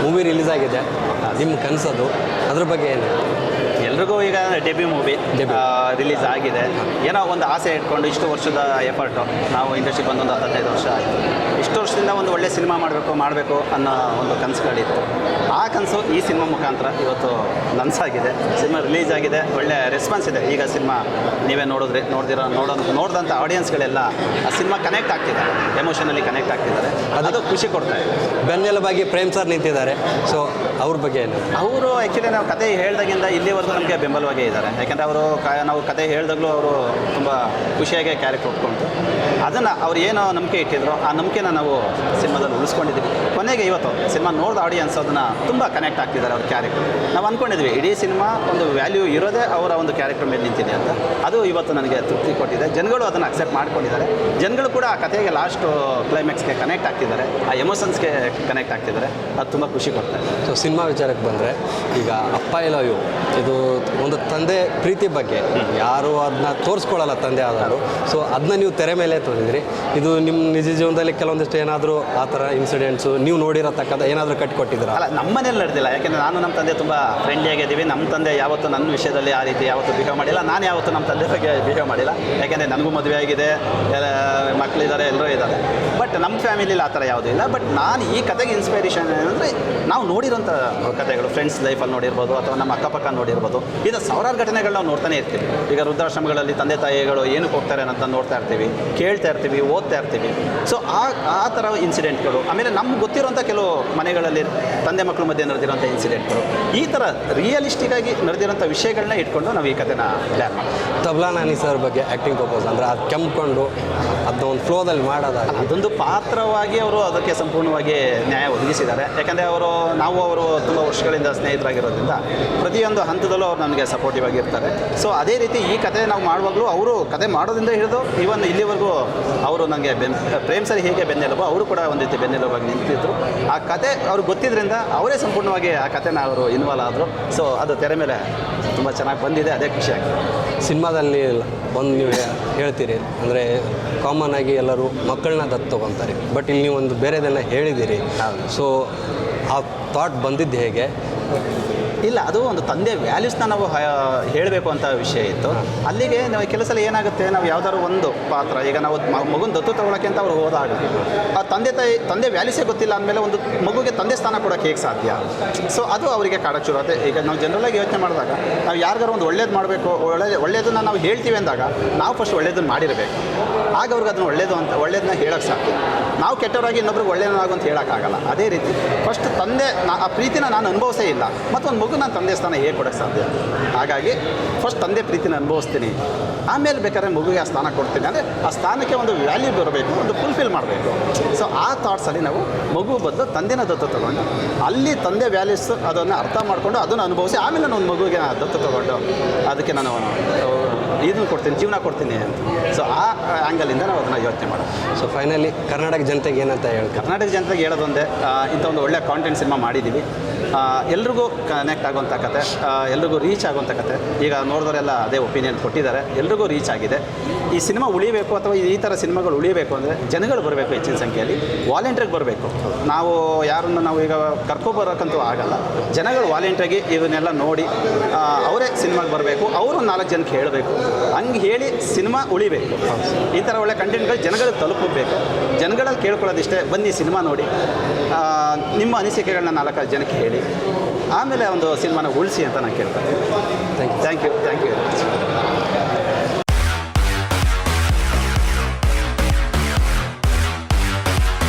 Movie release ಆಗಿದೆ, ನಿಮ್ಮ ಕನಸದು, ಅದ್ರ ಬಗ್ಗೆ ಏನು? ಎಲ್ರಿಗೂ ಈಗ ಡೆಬ್ಯೂ ಮೂವಿ ರಿಲೀಸ್ ಆಗಿದೆ. ಏನೋ ಒಂದು ಆಸೆ ಇಟ್ಕೊಂಡು ಇಷ್ಟು ವರ್ಷದ ಎಫರ್ಟು, ನಾವು ಇಂಡಸ್ಟ್ರಿಗೆ ಬಂದೊಂದು 15 ವರ್ಷ ಆಯಿತು. ಇಷ್ಟು ವರ್ಷದಿಂದ ಒಂದು ಒಳ್ಳೆ ಸಿನಿಮಾ ಮಾಡಬೇಕು ಅನ್ನೋ ಒಂದು ಕನಸುಗಳಿತ್ತು. ಆ ಕನಸು ಈ ಸಿನಿಮಾ ಮುಖಾಂತರ ಇವತ್ತು ನನಸಾಗಿದೆ. ಸಿನಿಮಾ ರಿಲೀಸ್ ಆಗಿದೆ, ಒಳ್ಳೆ ರೆಸ್ಪಾನ್ಸ್ ಇದೆ. ಈಗ ಸಿನಿಮಾ ನೀವೇ ನೋಡಿದಂಥ ಆಡಿಯನ್ಸ್ಗಳೆಲ್ಲ ಆ ಸಿನಿಮಾ ಕನೆಕ್ಟ್ ಆಗ್ತಿದ್ದಾರೆ, ಎಮೋಷನಲಿ ಕನೆಕ್ಟ್ ಆಗ್ತಿದ್ದಾರೆ. ಅದು ಖುಷಿ ಕೊಡ್ತಾರೆ. ಬೆನ್ನೆಲುಬಾಗಿ ಪ್ರೇಮ್ ಸರ್ ನಿಂತಿದ್ದಾರೆ, ಸೊ ಅವ್ರ ಬಗ್ಗೆ ಏನು? ಅವರು ಆ್ಯಕ್ಚುಲಿ ನಾವು ಕತೆ ಹೇಳ್ದಾಗಿಂದ ಇಲ್ಲಿವರೆಗೂ ನಮಗೆ ಬೆಂಬಲವಾಗೇ ಇದ್ದಾರೆ. ಯಾಕೆಂದರೆ ಅವರು ನಾವು ಕತೆ ಹೇಳಿದಾಗಲೂ ಅವರು ತುಂಬ ಖುಷಿಯಾಗಿ ಕ್ಯಾರೆಕ್ಟರ್ ಒಪ್ಕೊಂಡು ಅದನ್ನು ಅವ್ರು ಏನೋ ನಂಬಿಕೆ ಇಟ್ಟಿದ್ರು, ಆ ನಂಬಿಕೆನ ನಾವು ಸಿನಿಮಾದಲ್ಲಿ ಉಳಿಸ್ಕೊಂಡಿದ್ದೀವಿ. ಕೊನೆಗೆ ಇವತ್ತು ಸಿನಿಮಾ ನೋಡಿದ ಆಡಿಯನ್ಸ್ ಅದನ್ನು ತುಂಬ ಕನೆಕ್ಟ್ ಆಗ್ತಿದ್ದಾರೆ ಅವ್ರ ಕ್ಯಾರೆಕ್ಟರ್. ನಾವು ಅಂದ್ಕೊಂಡಿದ್ವಿ ಇಡೀ ಸಿನಿಮಾ ಒಂದು ವ್ಯಾಲ್ಯೂ ಇರೋದೇ ಅವರ ಒಂದು ಕ್ಯಾರೆಕ್ಟರ್ ಮೇಲೆ ನಿಂತಿದೆ ಅಂತ. ಅದು ಇವತ್ತು ನನಗೆ ತೃಪ್ತಿ ಕೊಟ್ಟಿದೆ. ಜನಗಳು ಅದನ್ನು ಅಕ್ಸೆಪ್ಟ್ ಮಾಡ್ಕೊಂಡಿದ್ದಾರೆ. ಜನಗಳು ಕೂಡ ಆ ಕಥೆಗೆ ಲಾಸ್ಟ್ ಕ್ಲೈಮ್ಯಾಕ್ಸ್ಗೆ ಕನೆಕ್ಟ್ ಆಗ್ತಿದ್ದಾರೆ, ಆ ಎಮೋಷನ್ಸ್ಗೆ ಕನೆಕ್ಟ್ ಆಗ್ತಿದ್ದಾರೆ. ಅದು ತುಂಬ ಖುಷಿ ಕೊಡ್ತಾರೆ. ಸೊ ಸಿನಿಮಾ ವಿಚಾರಕ್ಕೆ ಬಂದರೆ, ಈಗ ಅಪ್ಪ ಐ ಲವ್ ಯು ಇದು ಒಂದು ತಂದೆ ಪ್ರೀತಿ ಬಗ್ಗೆ ಯಾರು ಅದನ್ನ ತೋರಿಸ್ಕೊಳ್ಳಲ್ಲ ತಂದೆ ಆದವರು. ಸೊ ಅದನ್ನ ನೀವು ತೆರೆ ಮೇಲೆ ತೋರಿದ್ರಿ. ಇದು ನಿಮ್ಮ ನಿಜ ಜೀವನದಲ್ಲಿ ಕೆಲವೊಂದಿಷ್ಟು ಏನಾದರೂ ಆ ಥರ ಇನ್ಸಿಡೆಂಟ್ಸು ನೀವು ನೋಡಿರತಕ್ಕಂಥ ಏನಾದರೂ ಕಟ್ಟಿಕೊಟ್ಟಿದ್ದೀರಾ? ಅಲ್ಲ, ನಮ್ಮ ಮನೇಲಿ ನಡೆದಿಲ್ಲ. ಯಾಕೆಂದರೆ ನಾನು ನಮ್ಮ ತಂದೆ ತುಂಬ ಫ್ರೆಂಡ್ಲಿಯಾಗಿದ್ದೀವಿ. ನಮ್ಮ ತಂದೆ ಯಾವತ್ತೂ ನನ್ನ ವಿಷಯದಲ್ಲಿ ಆ ರೀತಿ ಯಾವತ್ತೂ ಬಿಹೇವ್ ಮಾಡಿಲ್ಲ. ನಾನು ಯಾವತ್ತೂ ನಮ್ಮ ತಂದೆ ಬಗ್ಗೆ ಬಿಹೇವ್ ಮಾಡಿಲ್ಲ. ಯಾಕೆಂದರೆ ನನಗೂ ಮದುವೆ ಆಗಿದೆ, ಮಕ್ಕಳಿದ್ದಾರೆ, ಎಲ್ಲರೂ ಇದ್ದಾರೆ. ಬಟ್ ನಮ್ಮ ಫ್ಯಾಮಿಲಿಲಿ ಆ ಥರ ಯಾವುದೂ ಇಲ್ಲ. ಬಟ್ ನಾನು ಈ ಕತೆಗೆ ಇನ್ಸ್ಪೈರೇಷನ್ ಏನಂದರೆ, ನಾವು ನೋಡಿರೋಂಥ ಕತೆಗಳು ಫ್ರೆಂಡ್ಸ್ ಲೈಫಲ್ಲಿ ನೋಡಿರ್ಬೋದು, ಅಥವಾ ನಮ್ಮ ಅಕ್ಕಪಕ್ಕ ನೋಡಿರ್ಬೋದು. ಇದು ಸಾವಿರಾರು ಘಟನೆಗಳು ನಾವು ನೋಡ್ತಾನೆ ಇರ್ತೀವಿ. ಈಗ ವೃದ್ಧಾಶ್ರಮಗಳಲ್ಲಿ ತಂದೆ ತಾಯಿಗಳು ಏನಕ್ಕೆ ಹೋಗ್ತಾರೆ ಅಂತ ನೋಡ್ತಾ ಇರ್ತೀವಿ, ಕೇಳ್ತಾ ಇರ್ತೀವಿ, ಓದ್ತಾ ಇರ್ತೀವಿ. ಸೊ ಆ ಥರ ಇನ್ಸಿಡೆಂಟ್ಗಳು. ಆಮೇಲೆ ನಮ್ಗೆ ಗೊತ್ತಿರೋಂಥ ಕೆಲವು ಮನೆಗಳಲ್ಲಿ ತಂದೆ ಮಕ್ಕಳ ಮಧ್ಯೆ ನಡೆದಿರೋಂಥ ಇನ್ಸಿಡೆಂಟ್ಗಳು, ಈ ಥರ ರಿಯಲಿಸ್ಟಿಕ್ಕಾಗಿ ನಡೆದಿರೋಂಥ ವಿಷಯಗಳನ್ನ ಇಟ್ಕೊಂಡು ನಾವು ಈ ಕಥೆನ ಪ್ಲ್ಯಾನ್ ಮಾಡ್ತೀವಿ. ತಬ್ಲಾ ನಾನಿ ಸರ್ ಬಗ್ಗೆ ಆ್ಯಕ್ಟಿಂಗ್ ಪರ್ಪಸ್ ಅಂದರೆ ಅದು ಕೆಂಪ್ಕೊಂಡು ಅದನ್ನ ಒಂದು ಫ್ಲೋದಲ್ಲಿ ಮಾಡೋದಾಗ ಅದೊಂದು ಪಾತ್ರವಾಗಿ ಅವರು ಅದಕ್ಕೆ ಸಂಪೂರ್ಣವಾಗಿ ನ್ಯಾಯ ಒದಗಿಸಿದ್ದಾರೆ. ಯಾಕಂದರೆ ಅವರು ತುಂಬ ವರ್ಷಗಳಿಂದ ಸ್ನೇಹಿತರಾಗಿರೋದ್ರಿಂದ ಪ್ರತಿಯೊಂದು ಹಂತದಲ್ಲೂ ಅವ್ರು ನನಗೆ ಸಪೋರ್ಟಿವ್ ಆಗಿರ್ತಾರೆ. ಸೊ ಅದೇ ರೀತಿ ಈ ಕತೆ ನಾವು ಮಾಡುವಾಗಲೂ ಅವರು ಕತೆ ಮಾಡೋದ್ರಿಂದ ಹಿಡಿದು ಇವನ್ ಇಲ್ಲಿವರೆಗೂ ಅವರು ನನಗೆ ಪ್ರೇಮ್ ಸರ್ ಹೇಗೆ ಬೆನ್ನೆಲುಬು, ಅವರು ಕೂಡ ಒಂದು ರೀತಿ ಬೆನ್ನೆಲುಬಾಗಿ ನಿಂತಿದ್ರು. ಆ ಕತೆ ಅವ್ರಿಗೆ ಗೊತ್ತಿದ್ದರಿಂದ ಅವರೇ ಸಂಪೂರ್ಣವಾಗಿ ಆ ಕತೆನ ಅವರು ಇನ್ವಾಲ್ವ್ ಆದರು. ಸೊ ಅದು ತೆರೆ ಮೇಲೆ ತುಂಬ ಚೆನ್ನಾಗಿ ಬಂದಿದೆ, ಅದೇ ಖುಷಿ ಆಗ್ತದೆ. ಸಿನಿಮಾದಲ್ಲಿ ಒಂದು ನೀವು ಹೇಳ್ತೀರಿ ಅಂದರೆ ಕಾಮನ್ ಆಗಿ ಎಲ್ಲರೂ ಮಕ್ಕಳನ್ನ ದತ್ತು ತೊಗೊತಾರೆ, ಬಟ್ ಇಲ್ಲಿ ನೀವು ಒಂದು ಬೇರೆದನ್ನು ಹೇಳಿದ್ದೀರಿ. ಸೊ ಆ ಥಾಟ್ ಬಂದಿದ್ದು ಹೇಗೆ? ಇಲ್ಲ, ಅದು ಒಂದು ತಂದೆ ವ್ಯಾಲ್ಯೂಸ್ನ ನಾವು ಹೇಳಬೇಕು ಅಂತ ವಿಷಯ ಇತ್ತು. ಅಲ್ಲಿಗೆ ನಾವು ಕೆಲವು ಸಲ ಏನಾಗುತ್ತೆ, ನಾವು ಯಾವ್ದಾದ್ರು ಒಂದು ಪಾತ್ರ, ಈಗ ನಾವು ಮಗುನ ದತ್ತು ತೊಗೊಳಕ್ಕೆ ಅಂತ ಅವ್ರು ಹೋದಾಗ ಆ ತಂದೆ ವ್ಯಾಲ್ಯೂಸೇ ಗೊತ್ತಿಲ್ಲ ಅಂದಮೇಲೆ ಒಂದು ಮಗುಗೆ ತಂದೆ ಸ್ಥಾನ ಕೊಡೋಕ್ಕೆ ಹೇಗೆ ಸಾಧ್ಯ? ಸೊ ಅದು ಅವರಿಗೆ ಕಾಡಕ್ಕೆ ಶುರು ಆಗುತ್ತೆ. ಈಗ ನಾವು ಜನರಲಾಗಿ ಯೋಚನೆ ಮಾಡಿದಾಗ ನಾವು ಯಾರಿಗಾರು ಒಂದು ಒಳ್ಳೇದು ಮಾಡಬೇಕು, ಒಳ್ಳೇದನ್ನು ನಾವು ಹೇಳ್ತೀವಿ ಅಂದಾಗ ನಾವು ಫಸ್ಟ್ ಒಳ್ಳೇದನ್ನು ಮಾಡಿರಬೇಕು. ಆಗ ಅವ್ರಿಗೆ ಅದನ್ನು ಒಳ್ಳೇದನ್ನ ಹೇಳೋಕ್ಕೆ ಸಾಧ್ಯ. ನಾವು ಕೆಟ್ಟವರಾಗಿ ಇನ್ನೊಬ್ರಿಗೆ ಒಳ್ಳೆಯದಾಗು ಅಂತ ಹೇಳೋಕ್ಕಾಗಲ್ಲ. ಅದೇ ರೀತಿ ಫಸ್ಟ್ ಆ ಪ್ರೀತಿನ ನಾನು ಅನುಭವಿಸೇ ಇಲ್ಲ, ಮತ್ತೊಂದು ಮಗು ನಾನು ತಂದೆ ಸ್ಥಾನ ಹೇಗೆ ಕೊಡೋಕ್ಕೆ ಸಾಧ್ಯ? ಹಾಗಾಗಿ ಫಸ್ಟ್ ತಂದೆ ಪ್ರೀತಿನ ಅನುಭವಿಸ್ತೀನಿ, ಆಮೇಲೆ ಬೇಕಾದ್ರೆ ಮಗುಗೆ ಆ ಸ್ಥಾನ ಕೊಡ್ತೀನಿ. ಅಂದರೆ ಆ ಸ್ಥಾನಕ್ಕೆ ಒಂದು ವ್ಯಾಲ್ಯೂ ಬರಬೇಕು, ಒಂದು ಫುಲ್ಫಿಲ್ ಮಾಡಬೇಕು. ಸೊ ಆ ಥಾಟ್ಸಲ್ಲಿ ನಾವು ಮಗು ಬದಲು ತಂದೆನ ದತ್ತು ತೊಗೊಂಡು ಅಲ್ಲಿ ತಂದೆ ವ್ಯಾಲ್ಯೂಸ್ ಅದನ್ನು ಅರ್ಥ ಮಾಡಿಕೊಂಡು ಅದನ್ನು ಅನುಭವಿಸಿ ಆಮೇಲೆ ನಾನು ಒಂದು ಮಗುಗೆ ದತ್ತು ತೊಗೊಂಡು ಅದಕ್ಕೆ ನಾನು ಇದನ್ನು ಕೊಡ್ತೀನಿ, ಜೀವನ ಕೊಡ್ತೀನಿ ಅಂತ. ಸೊ ಆ ಆ್ಯಂಗಲಿಂದ ನಾವು ಅದನ್ನು ಯೋಚನೆ ಮಾಡೋದು. ಸೊ ಫೈನಲಿ ಕರ್ನಾಟಕ ಜನತೆಗೆ ಏನಂತ ಹೇಳಿ? ಕರ್ನಾಟಕ ಜನತೆಗೆ ಹೇಳೋದೊಂದೇ, ಇಂಥ ಒಂದು ಒಳ್ಳೆ ಕಾಂಟೆಂಟ್ ಸಿನಿಮಾ ಮಾಡಿದ್ದೀವಿ. ಎಲ್ರಿಗೂ ಕನೆಕ್ಟ್ ಆಗುವಂಥ ಕತೆ, ಎಲ್ರಿಗೂ ರೀಚ್ ಆಗುವಂಥ ಕತೆ. ಈಗ ನೋಡಿದವರೆಲ್ಲ ಅದೇ ಒಪಿನಿಯನ್ ಕೊಟ್ಟಿದ್ದಾರೆ, ಎಲ್ರಿಗೂ ರೀಚ್ ಆಗಿದೆ. ಈ ಸಿನಿಮಾ ಉಳಿಬೇಕು ಅಥವಾ ಈ ಥರ ಸಿನಿಮಾಗಳು ಉಳಿಬೇಕು ಅಂದರೆ ಜನಗಳು ಬರಬೇಕು, ಹೆಚ್ಚಿನ ಸಂಖ್ಯೆಯಲ್ಲಿ ವಾಲಂಟ್ರಿಗೆ ಬರಬೇಕು. ನಾವು ಯಾರನ್ನು ನಾವು ಈಗ ಕರ್ಕೊಬರೋಕ್ಕಂತೂ ಆಗಲ್ಲ. ಜನಗಳು ವಾಲಂಟ್ರಿಗೆ ಇದನ್ನೆಲ್ಲ ನೋಡಿ ಅವರೇ ಸಿನಿಮಾಗೆ ಬರಬೇಕು, ಅವರು 4 ಜನಕ್ಕೆ ಹೇಳಬೇಕು. ಹಂಗೆ ಹೇಳಿ ಸಿನಿಮಾ ಉಳಿಬೇಕು. ಈ ಥರ ಒಳ್ಳೆ ಕಂಟೆಂಟ್ಗಳು ಜನಗಳಿಗೆ ತಲುಪಬೇಕು. ಜನಗಳಲ್ಲಿ ಕೇಳ್ಕೊಳ್ಳೋದಿಷ್ಟೇ, ಬನ್ನಿ ಸಿನಿಮಾ ನೋಡಿ, ನಿಮ್ಮ ಅನಿಸಿಕೆಗಳನ್ನ 4 ಜನಕ್ಕೆ ಹೇಳಿ, ಆಮೇಲೆ ಒಂದು ಸಿನಿಮಾನ ಉಳಿಸಿ ಅಂತ ನಾನು ಕೇಳ್ತೀನಿ. Thank you.